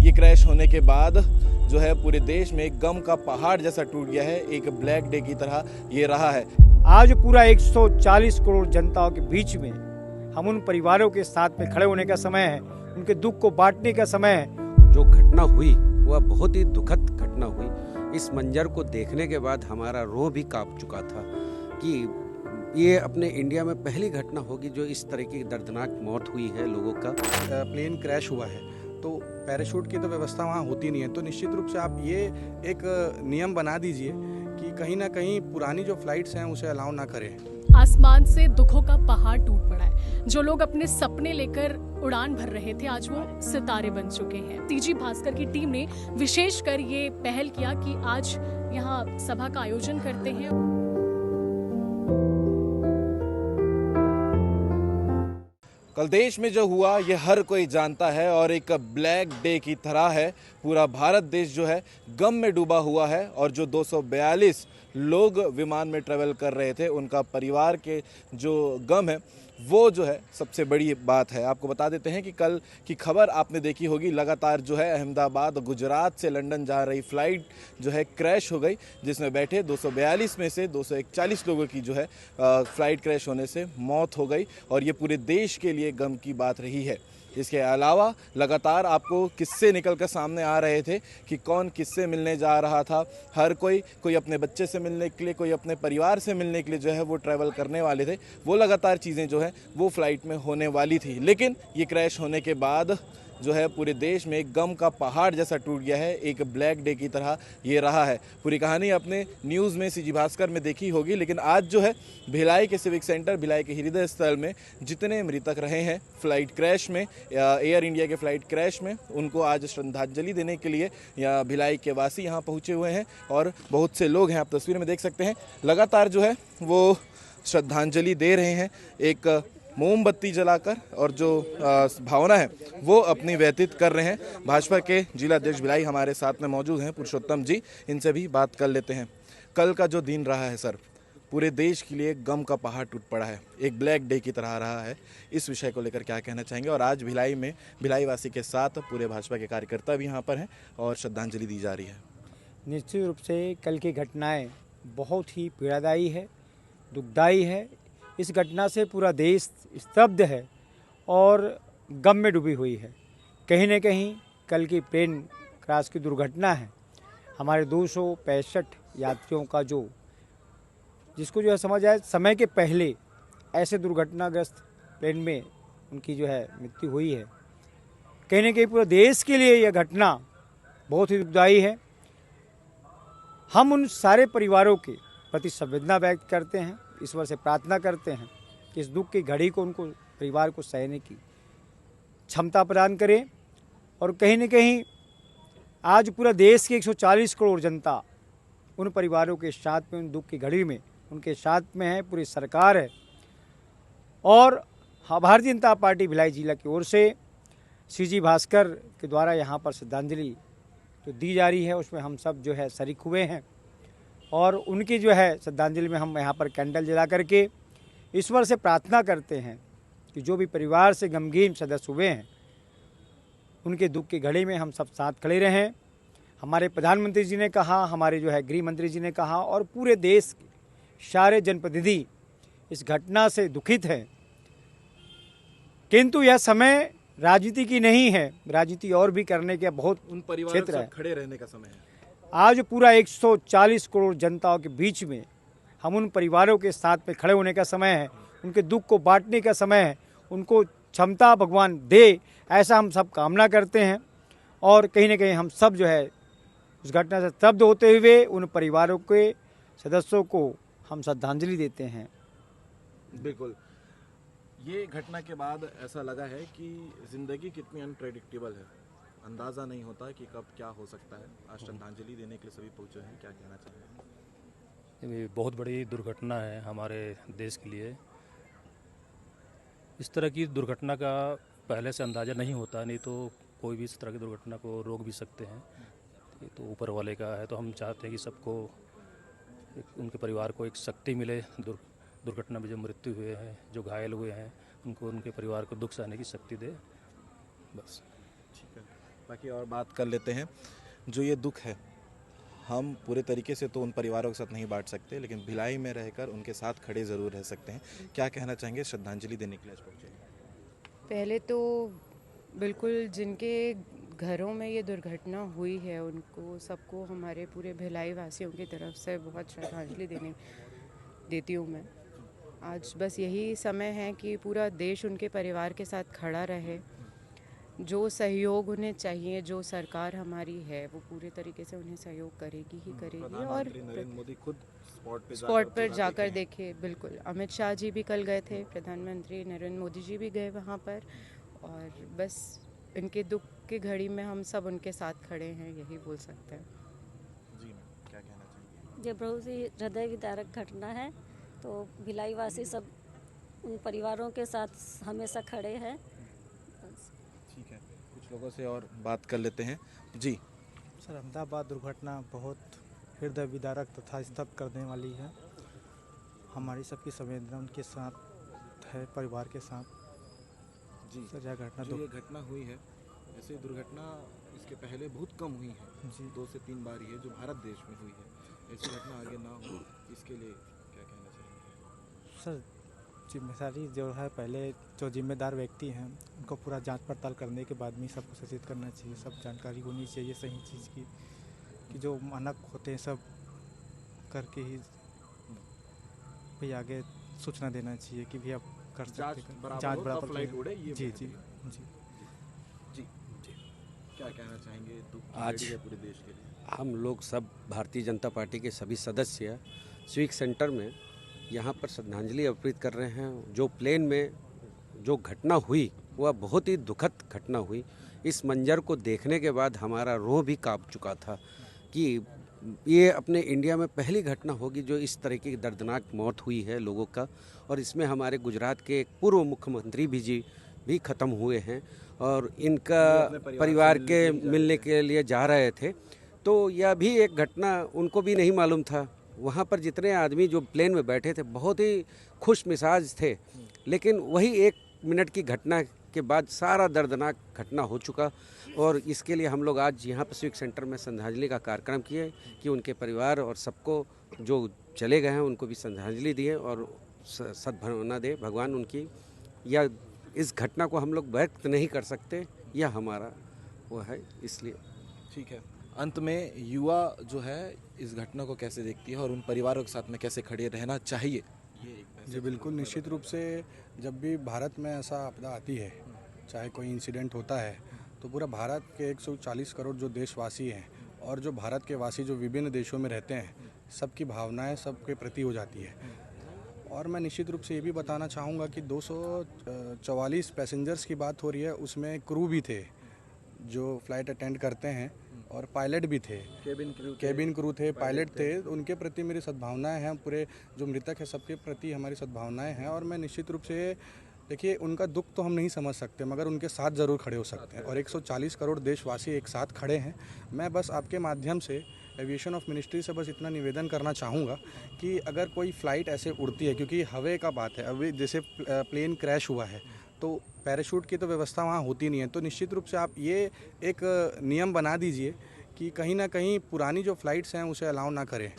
ये क्रैश होने के बाद जो है पूरे देश में एक गम का पहाड़ जैसा टूट गया है। एक ब्लैक डे की तरह ये रहा है। आज पूरा 140 करोड़ जनताओं के बीच में हम उन परिवारों के साथ में खड़े होने का समय है, उनके दुख को बांटने का समय है। जो घटना हुई वह बहुत ही दुखद घटना हुई। इस मंजर को देखने के बाद हमारा रूह भी कांप चुका था कि ये अपने इंडिया में पहली घटना होगी जो इस तरह की दर्दनाक मौत हुई है लोगों का। प्लेन क्रैश हुआ है तो पैराशूट की तो व्यवस्था वहाँ होती नहीं है, तो निश्चित रूप से आप ये एक नियम बना दीजिए कि कहीं ना कहीं पुरानी जो फ्लाइट्स हैं उसे अलाउ ना करें। आसमान से दुखों का पहाड़ टूट पड़ा है। जो लोग अपने सपने लेकर उड़ान भर रहे थे आज वो सितारे बन चुके हैं। सीजी भास्कर की टीम ने विशेष कर ये पहल किया कि आज यहाँ सभा का आयोजन करते हैं। कल देश में जो हुआ ये हर कोई जानता है और एक ब्लैक डे की तरह है। पूरा भारत देश जो है गम में डूबा हुआ है और जो 242 लोग विमान में ट्रैवल कर रहे थे उनका परिवार के जो गम है वो जो है सबसे बड़ी बात है। आपको बता देते हैं कि कल की खबर आपने देखी होगी, लगातार जो है अहमदाबाद गुजरात से लंदन जा रही फ्लाइट जो है क्रैश हो गई, जिसमें बैठे 242 में से 241 लोगों की जो है फ्लाइट क्रैश होने से मौत हो गई और ये पूरे देश के लिए गम की बात रही है। इसके अलावा लगातार आपको किस्से निकल कर सामने आ रहे थे कि कौन किससे मिलने जा रहा था। हर कोई अपने बच्चे से मिलने के लिए, कोई अपने परिवार से मिलने के लिए जो है वो ट्रैवल करने वाले थे। वो लगातार चीज़ें जो है वो फ्लाइट में होने वाली थी, लेकिन ये क्रैश होने के बाद जो है पूरे देश में एक गम का पहाड़ जैसा टूट गया है। एक ब्लैक डे की तरह ये रहा है। पूरी कहानी अपने न्यूज़ में सीजी भास्कर में देखी होगी, लेकिन आज जो है भिलाई के सिविक सेंटर, भिलाई के हृदय स्थल में जितने मृतक रहे हैं फ्लाइट क्रैश में, एयर इंडिया के फ्लाइट क्रैश में, उनको आज श्रद्धांजलि देने के लिए यहाँ भिलाई के वासी यहाँ पहुँचे हुए हैं और बहुत से लोग हैं, आप तस्वीर में देख सकते हैं, लगातार जो है वो श्रद्धांजलि दे रहे हैं एक मोमबत्ती जलाकर और जो भावना है वो अपनी व्यतीत कर रहे हैं। भाजपा के जिला अध्यक्ष भिलाई हमारे साथ में मौजूद हैं, पुरुषोत्तम जी, इनसे भी बात कर लेते हैं। कल का जो दिन रहा है सर, पूरे देश के लिए गम का पहाड़ टूट पड़ा है, एक ब्लैक डे की तरह रहा है। इस विषय को लेकर क्या कहना चाहेंगे? और आज भिलाई में भिलाई वासी के साथ पूरे भाजपा के कार्यकर्ता भी यहाँ पर हैं और श्रद्धांजलि दी जा रही है। निश्चित रूप से कल की घटनाएं बहुत ही पीड़ादायी है, दुखदायी है। इस घटना से पूरा देश स्तब्ध है और गम में डूबी हुई है। कहीं न कहीं कल की प्लेन क्रैश की दुर्घटना है, हमारे 265 यात्रियों का जिसको जो है समझ आए समय के पहले ऐसे दुर्घटनाग्रस्त प्लेन में उनकी जो है मृत्यु हुई है। कहीं न कहीं पूरे देश के लिए यह घटना बहुत ही दुखदायी है। हम उन सारे परिवारों के प्रति संवेदना व्यक्त करते हैं, ईश्वर से प्रार्थना करते हैं कि इस दुख की घड़ी को उनको परिवार को सहने की क्षमता प्रदान करें। और कहीं न कहीं आज पूरा देश के 140 करोड़ जनता उन परिवारों के साथ में, उन दुख की घड़ी में उनके साथ में है, पूरी सरकार है। और भारतीय जनता पार्टी भिलाई जिला की ओर से सीजी भास्कर के द्वारा यहाँ पर श्रद्धांजलि जो दी जा रही है उसमें हम सब जो है शरीक हुए हैं और उनकी जो है श्रद्धांजलि में हम यहाँ पर कैंडल जला करके ईश्वर से प्रार्थना करते हैं कि जो भी परिवार से गमगीन सदस्य हुए हैं उनके दुख की घड़ी में हम सब साथ खड़े रहें। हमारे प्रधानमंत्री जी ने कहा, हमारे जो है गृह मंत्री जी ने कहा और पूरे देश के सारे जनप्रतिनिधि इस घटना से दुखित हैं। किंतु यह समय राजनीति की नहीं है, राजनीति और भी करने के बहुत उन परिवारों क्षेत्र से है। खड़े रहने का समय है। आज पूरा 140 करोड़ जनताओं के बीच में हम उन परिवारों के साथ में खड़े होने का समय है, उनके दुख को बांटने का समय है। उनको क्षमता भगवान दे, ऐसा हम सब कामना करते हैं। और कहीं न कहीं हम सब जो है उस घटना से स्तब्ध होते हुए उन परिवारों के सदस्यों को हम श्रद्धांजलि देते हैं। बिल्कुल, ये घटना के बाद ऐसा लगा है कि ज़िंदगी कितनी अनप्रेडिक्टेबल है, अंदाज़ा नहीं होता कि कब क्या हो सकता है। आज श्रद्धांजलि देने के लिए सभी पहुंचे हैं, क्या कहना चाहेंगे? ये बहुत बड़ी दुर्घटना है हमारे देश के लिए। इस तरह की दुर्घटना का पहले से अंदाज़ा नहीं होता, नहीं तो कोई भी इस तरह की दुर्घटना को रोक भी सकते हैं। ये तो ऊपर वाले का है, तो हम चाहते हैं कि सबको उनके परिवार को एक शक्ति मिले। दुर्घटना में जो मृत्यु हुए हैं, जो घायल हुए हैं, उनको उनके परिवार को दुख सहने की शक्ति दे, बस। ठीक है। बाकी और बात कर लेते हैं। जो ये दुख है, हम पूरे तरीके से तो उन परिवारों के साथ नहीं बांट सकते, लेकिन भिलाई में रहकर उनके साथ खड़े ज़रूर रह सकते हैं। क्या कहना चाहेंगे श्रद्धांजलि देने के लिए आज पहुंचे? पहले तो बिल्कुल जिनके घरों में ये दुर्घटना हुई है उनको सबको हमारे पूरे भिलाई वासियों की तरफ से बहुत श्रद्धांजलि देती हूँ मैं। आज बस यही समय है कि पूरा देश उनके परिवार के साथ खड़ा रहे। जो सहयोग उन्हें चाहिए, जो सरकार हमारी है वो पूरे तरीके से उन्हें सहयोग करेगी ही करेगी। और प्रधानमंत्री नरेंद्र मोदी खुद स्पॉट पर जाकर देखे, बिल्कुल अमित शाह जी भी कल गए थे, प्रधानमंत्री नरेंद्र मोदी जी भी गए वहाँ पर। और बस इनके दुख की घड़ी में हम सब उनके साथ खड़े हैं, यही बोल सकते हैं। जी मैम, क्या कहना चाहेंगे? ये बहुत ही हृदय विदारक घटना है, तो भिलाई वासी सब उन परिवारों के साथ हमेशा खड़े हैं। ठीक है, कुछ लोगों से और बात कर लेते हैं। जी सर, अहमदाबाद दुर्घटना बहुत हृदय विदारक तथा स्तब्ध कर देने वाली है। हमारी सबकी संवेदना उनके साथ है, परिवार के साथ। जी सर, यह घटना जो ये घटना हुई है, ऐसी दुर्घटना इसके पहले बहुत कम हुई है। जी 2 से 3 बार ही है जो भारत देश में हुई है। ऐसी घटना आगे ना हो, इसके लिए क्या कहना चाहेंगे? सर, जिम्मेदारी जो है, पहले जो जिम्मेदार व्यक्ति हैं उनको पूरा जांच पड़ताल करने के बाद में सबको सचेत करना चाहिए। सब जानकारी होनी चाहिए सही चीज़ की, कि जो मानक होते हैं सब करके ही भाई आगे सूचना देना चाहिए कि भी आप कर सकते हैं। जांच बराबर फ्लाइट उड़े, ये जी भी जी है। जी जी क्या कहना चाहेंगे? दुख की आज घड़ी है पूरे देश के लिए। हम लोग सब भारतीय जनता पार्टी के सभी सदस्य सिविक सेंटर में यहाँ पर श्रद्धांजलि अर्पित कर रहे हैं। जो प्लेन में जो घटना हुई वह बहुत ही दुखद घटना हुई। इस मंजर को देखने के बाद हमारा रूह भी कांप चुका था कि ये अपने इंडिया में पहली घटना होगी जो इस तरह की दर्दनाक मौत हुई है लोगों का। और इसमें हमारे गुजरात के एक पूर्व मुख्यमंत्री भी ख़त्म हुए हैं और इनका परिवार के मिलने के लिए जा रहे थे। तो यह भी एक घटना उनको भी नहीं मालूम था। वहाँ पर जितने आदमी जो प्लेन में बैठे थे बहुत ही खुश मिजाज थे, लेकिन वही 1 मिनट की घटना के बाद सारा दर्दनाक घटना हो चुका। और इसके लिए हम लोग आज यहाँ पर सिविक सेंटर में श्रद्धांजलि का कार्यक्रम किए कि उनके परिवार और सबको जो चले गए हैं उनको भी श्रद्धांजलि दिए और सद्भावना दे भगवान उनकी। या इस घटना को हम लोग व्यक्त नहीं कर सकते, यह हमारा वो है, इसलिए। ठीक है, अंत में युवा जो है इस घटना को कैसे देखती है और उन परिवारों के साथ में कैसे खड़े रहना चाहिए, ये एक जी बिल्कुल, निश्चित रूप से जब भी भारत में ऐसा आपदा आती है, चाहे कोई इंसिडेंट होता है, तो पूरा भारत के 140 करोड़ जो देशवासी हैं और जो भारत के वासी जो विभिन्न देशों में रहते हैं, सबकी भावनाएं सबके प्रति हो जाती है। और मैं निश्चित रूप से ये भी बताना चाहूँगा कि 244 पैसेंजर्स की बात हो रही है, उसमें क्रू भी थे जो फ्लाइट अटेंड करते हैं और पायलट भी थे, केबिन क्रू थे, पायलट थे। उनके प्रति मेरी सद्भावनाएं हैं, पूरे जो मृतक है सबके प्रति हमारी सद्भावनाएं हैं। और मैं निश्चित रूप से, देखिए, उनका दुख तो हम नहीं समझ सकते मगर उनके साथ ज़रूर खड़े हो सकते हैं और 140 करोड़ देशवासी एक साथ खड़े हैं। मैं बस आपके माध्यम से एविएशन ऑफ मिनिस्ट्री से बस इतना निवेदन करना चाहूँगा कि अगर कोई फ़्लाइट ऐसे उड़ती है, क्योंकि हवा का बात है, अभी जैसे प्लेन क्रैश हुआ है तो पैराशूट की तो व्यवस्था वहाँ होती नहीं है, तो निश्चित रूप से आप ये एक नियम बना दीजिए कि कहीं ना कहीं पुरानी जो फ़्लाइट्स हैं उसे अलाउ ना करें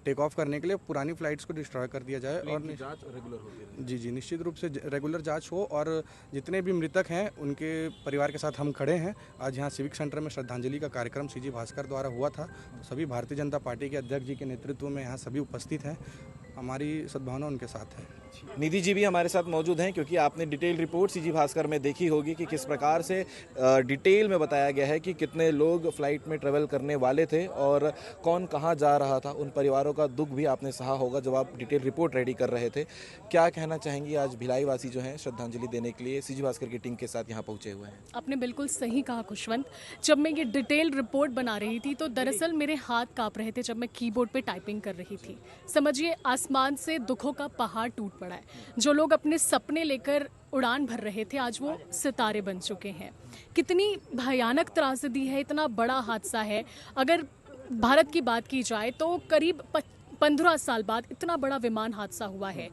टेक ऑफ करने के लिए, पुरानी फ़्लाइट्स को डिस्ट्रॉय कर दिया जाए। और जांच रेगुलर होती है। जी निश्चित रूप से रेगुलर जांच हो। और जितने भी मृतक हैं उनके परिवार के साथ हम खड़े हैं। आज यहाँ सिविक सेंटर में श्रद्धांजलि का कार्यक्रम सीजी भास्कर द्वारा हुआ था। सभी भारतीय जनता पार्टी के अध्यक्ष जी के नेतृत्व में यहाँ सभी उपस्थित हैं। हमारी सद्भावना उनके साथ है। निधि जी भी हमारे साथ मौजूद हैं, क्योंकि आपने डिटेल रिपोर्ट सीजी भास्कर में देखी होगी कि किस प्रकार से डिटेल में बताया गया है कि कितने लोग फ्लाइट में ट्रेवल करने वाले थे और कौन कहां जा रहा था। उन परिवारों का दुख भी आपने सहा होगा जब आप डिटेल रिपोर्ट रेडी कर रहे थे। क्या कहना चाहेंगी, आज भिलाई वासी जो हैं श्रद्धांजलि देने के लिए सीजी भास्कर की टीम के साथ यहाँ पहुँचे हुए हैं? आपने बिल्कुल सही कहा खुशवंत। जब मैं ये डिटेल रिपोर्ट बना रही थी तो दरअसल मेरे हाथ कांप रहे थे जब मैं कीबोर्ड पे टाइपिंग कर रही थी। समझिए, आसमान से दुखों का पहाड़ टूट पड़ा है। जो लोग अपने सपने लेकर उड़ान भर रहे थे आज वो सितारे बन चुके हैं। कितनी भयानक त्रासदी है, इतना बड़ा हादसा है। अगर भारत की बात की जाए तो करीब 15 साल बाद इतना बड़ा विमान हादसा हुआ है।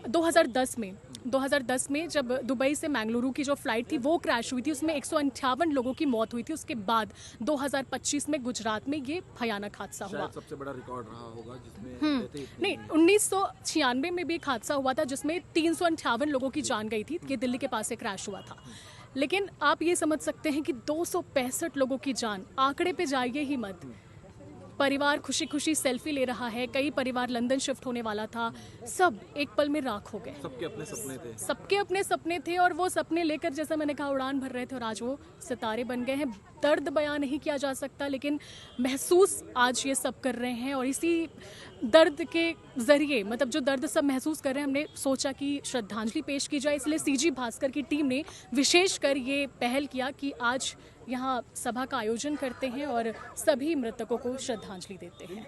2010 में जब दुबई से मैंगलुरु की जो फ्लाइट थी वो क्रैश हुई थी, उसमें 158 लोगों की मौत हुई थी। उसके बाद 2025 में गुजरात में ये भयानक हादसा हुआ। सबसे बड़ा रिकॉर्ड रहा होगा जिसमें नहीं, 1996 में भी एक हादसा हुआ था जिसमें 358 लोगों की जान गई थी। ये दिल्ली के पास से क्रैश हुआ था। लेकिन आप ये समझ सकते हैं कि 265 लोगों की जान, आंकड़े पे जाइए ही मत। परिवार खुशी खुशी सेल्फी ले रहा है, कई परिवार लंदन शिफ्ट होने वाला था, सब एक पल में राख हो गए। सबके अपने सपने थे, सबके अपने सपने थे और वो सपने लेकर, जैसा मैंने कहा, उड़ान भर रहे थे और आज वो सितारे बन गए हैं। दर्द बयां नहीं किया जा सकता, लेकिन महसूस आज ये सब कर रहे हैं और इसी दर्द के जरिए, मतलब जो दर्द सब महसूस कर रहे हैं, हमने सोचा कि श्रद्धांजलि पेश की जाए। इसलिए सीजी भास्कर की टीम ने विशेषकर ये पहल किया कि आज यहाँ सभा का आयोजन करते हैं और सभी मृतकों को श्रद्धांजलि देते हैं।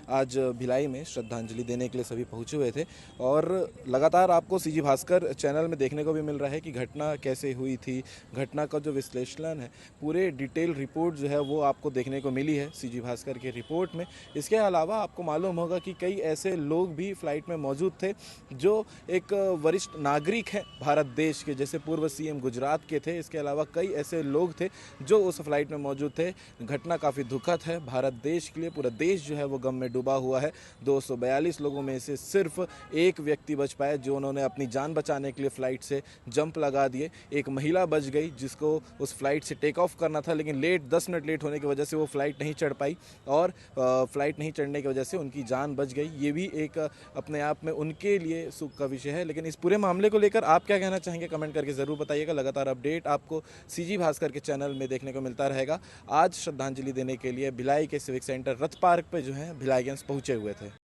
आज भिलाई में श्रद्धांजलि देने के लिए सभी पहुंचे हुए थे और लगातार आपको सीजी भास्कर चैनल में देखने को भी मिल रहा है कि घटना कैसे हुई थी, घटना का जो विश्लेषण है, पूरे डिटेल रिपोर्ट जो है वो आपको देखने को मिली है सीजी भास्कर के रिपोर्ट में। इसके अलावा आपको मालूम होगा कि कई ऐसे लोग भी फ्लाइट में मौजूद थे जो एक वरिष्ठ नागरिक हैं भारत देश के, जैसे पूर्व सीएम गुजरात के थे। इसके अलावा कई ऐसे लोग थे जो उस फ्लाइट में मौजूद थे। घटना काफ़ी दुखद है भारत देश के लिए। पूरा देश जो है वो गम में डूबा हुआ है। 242 लोगों में से सिर्फ एक व्यक्ति बच पाए जो उन्होंने अपनी जान बचाने के लिए फ्लाइट से जंप लगा दिए। एक महिला बच गई जिसको उस फ्लाइट से टेक ऑफ करना था, लेकिन 10 मिनट लेट होने की वजह से वो फ्लाइट नहीं चढ़ पाई और फ्लाइट नहीं चढ़ने की वजह से उनकी जान बच गई। ये भी एक अपने आप में उनके लिए सुख का विषय है। लेकिन इस पूरे मामले को लेकर आप क्या कहना चाहेंगे, कमेंट करके ज़रूर बताइएगा। लगातार अपडेट आपको सीजी भास्कर के चैनल में देखने को मिलता रहेगा। आज श्रद्धांजलि देने के लिए भिलाई के सिविक सेंटर रथ पार्क पे जो है भिलाईगंज पहुंचे हुए थे।